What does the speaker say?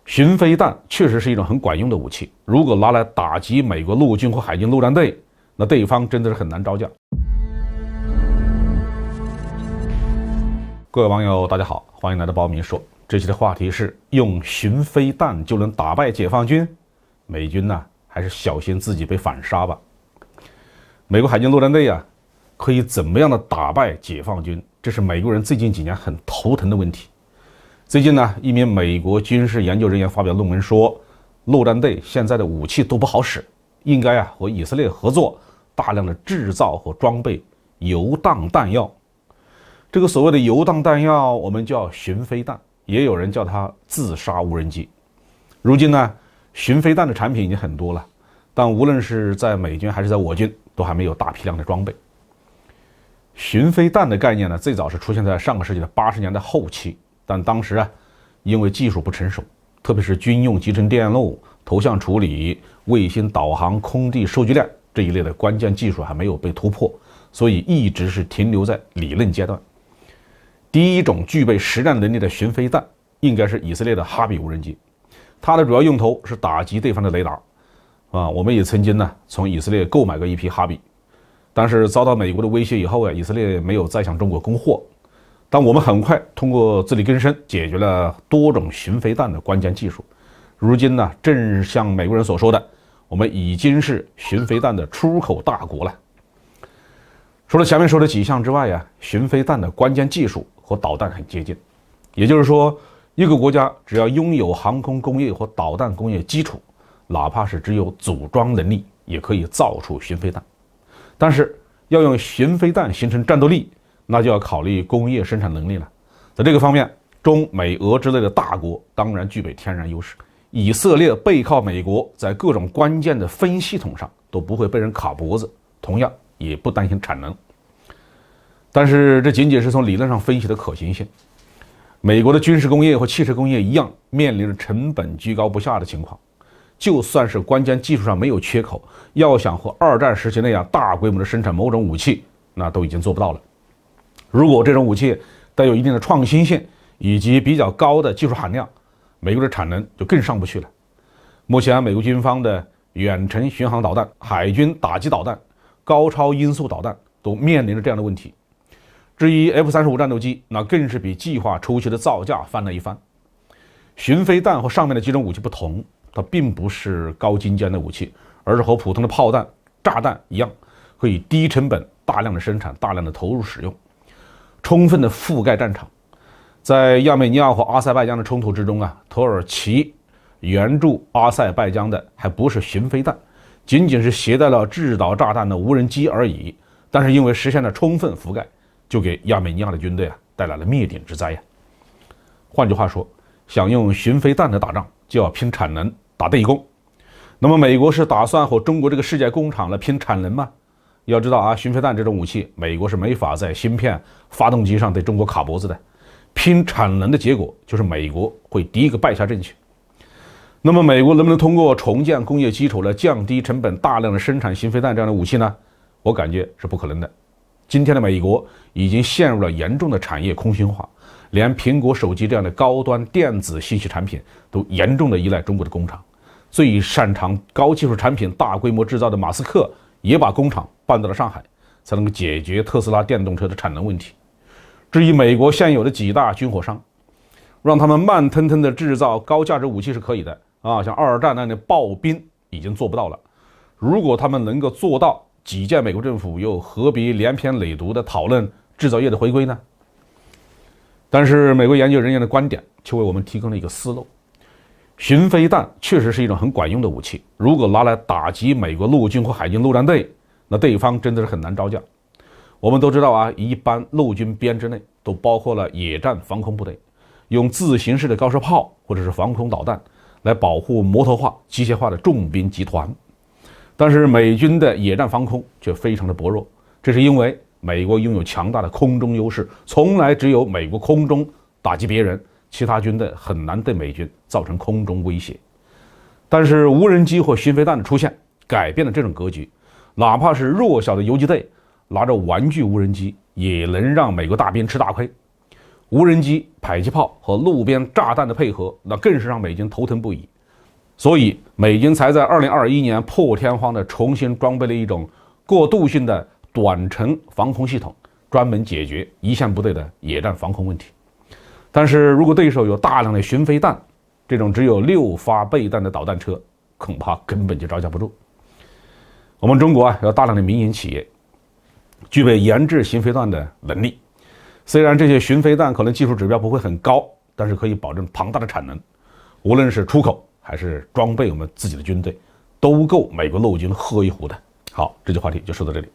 巡飞弹确实是一种很管用的武器，如果拿来打击美国陆军或海军陆战队，那对方真的是很难招架。各位网友大家好，欢迎来到包明说。这期的话题是用巡飞弹就能打败解放军，美军呢还是小心自己被反杀吧。美国海军陆战队可以怎么样的打败解放军，这是美国人最近几年很头疼的问题。最近呢，一名美国军事研究人员发表论文说，陆战队现在的武器都不好使，应该和以色列合作，大量的制造和装备游荡弹药。这个所谓的游荡弹药，我们叫巡飞弹，也有人叫它自杀无人机。如今呢，巡飞弹的产品已经很多了，但无论是在美军还是在我军，都还没有大批量的装备。巡飞弹的概念呢，最早是出现在上个世纪的80年代后期，但当时因为技术不成熟，特别是军用集成电路、头像处理、卫星导航、空地数据链这一类的关键技术还没有被突破，所以一直是停留在理论阶段。第一种具备实战能力的巡飞弹应该是以色列的哈比无人机，它的主要用途是打击对方的雷达。我们也曾经从以色列购买过一批哈比，但是遭到美国的威胁以后以色列没有再向中国供货。但我们很快通过自力更生解决了多种巡飞弹的关键技术。如今正像美国人所说的，我们已经是巡飞弹的出口大国了。除了前面说的几项之外巡飞弹的关键技术和导弹很接近。也就是说，一个国家只要拥有航空工业或导弹工业基础，哪怕是只有组装能力，也可以造出巡飞弹。但是要用巡飞弹形成战斗力，那就要考虑工业生产能力了。在这个方面，中美俄之类的大国当然具备天然优势。以色列背靠美国，在各种关键的分系统上都不会被人卡脖子，同样也不担心产能。但是这仅仅是从理论上分析的可行性。美国的军事工业和汽车工业一样，面临着成本居高不下的情况。就算是关键技术上没有缺口，要想和二战时期那样大规模的生产某种武器，那都已经做不到了。如果这种武器带有一定的创新性以及比较高的技术含量，美国的产能就更上不去了。目前美国军方的远程巡航导弹、海军打击导弹、高超音速导弹都面临着这样的问题。至于 F-35 战斗机，那更是比计划初期的造价翻了一番。巡飞弹和上面的几种武器不同，它并不是高精尖的武器，而是和普通的炮弹、炸弹一样，可以低成本大量的生产、大量的投入使用，充分的覆盖战场。在亚美尼亚和阿塞拜疆的冲突之中土耳其援助阿塞拜疆的还不是巡飞弹，仅仅是携带了制导炸弹的无人机而已，但是因为实现了充分覆盖，就给亚美尼亚的军队带来了灭顶之灾换句话说，想用巡飞弹的打仗，就要拼产能、打对攻。那么美国是打算和中国这个世界工厂来拼产能吗？要知道巡飞弹这种武器，美国是没法在芯片、发动机上对中国卡脖子的。拼产能的结果就是美国会第一个败下阵去。那么美国能不能通过重建工业基础来降低成本，大量的生产巡飞弹这样的武器呢？我感觉是不可能的。今天的美国已经陷入了严重的产业空心化，连苹果手机这样的高端电子信息产品都严重的依赖中国的工厂。最擅长高技术产品大规模制造的马斯克也把工厂搬到了上海，才能够解决特斯拉电动车的产能问题。至于美国现有的几大军火商，让他们慢腾腾的制造高价值武器是可以的像二战那样的刨冰已经做不到了。如果他们能够做到，几届美国政府又何必连篇累牍的讨论制造业的回归呢？但是美国研究人员的观点却为我们提供了一个思路。巡飞弹确实是一种很管用的武器，如果拿来打击美国陆军或海军陆战队，那对方真的是很难招架。我们都知道一般陆军编制内都包括了野战防空部队，用自行式的高射炮或者是防空导弹来保护摩托化、机械化的重兵集团。但是美军的野战防空却非常的薄弱，这是因为美国拥有强大的空中优势，从来只有美国空中打击别人，其他军队很难对美军造成空中威胁。但是无人机或巡飞弹的出现改变了这种格局，哪怕是弱小的游击队拿着玩具无人机，也能让美国大兵吃大亏。无人机、迫击炮和路边炸弹的配合，那更是让美军头疼不已。所以，美军才在2021年破天荒地重新装备了一种过渡性的短程防空系统，专门解决一线部队的野战防空问题。但是如果对手有大量的巡飞弹，这种只有6发备弹的导弹车，恐怕根本就招架不住。我们中国有大量的民营企业具备研制巡飞弹的能力，虽然这些巡飞弹可能技术指标不会很高，但是可以保证庞大的产能，无论是出口还是装备我们自己的军队，都够美国陆军喝一壶的。好，这期话题就说到这里。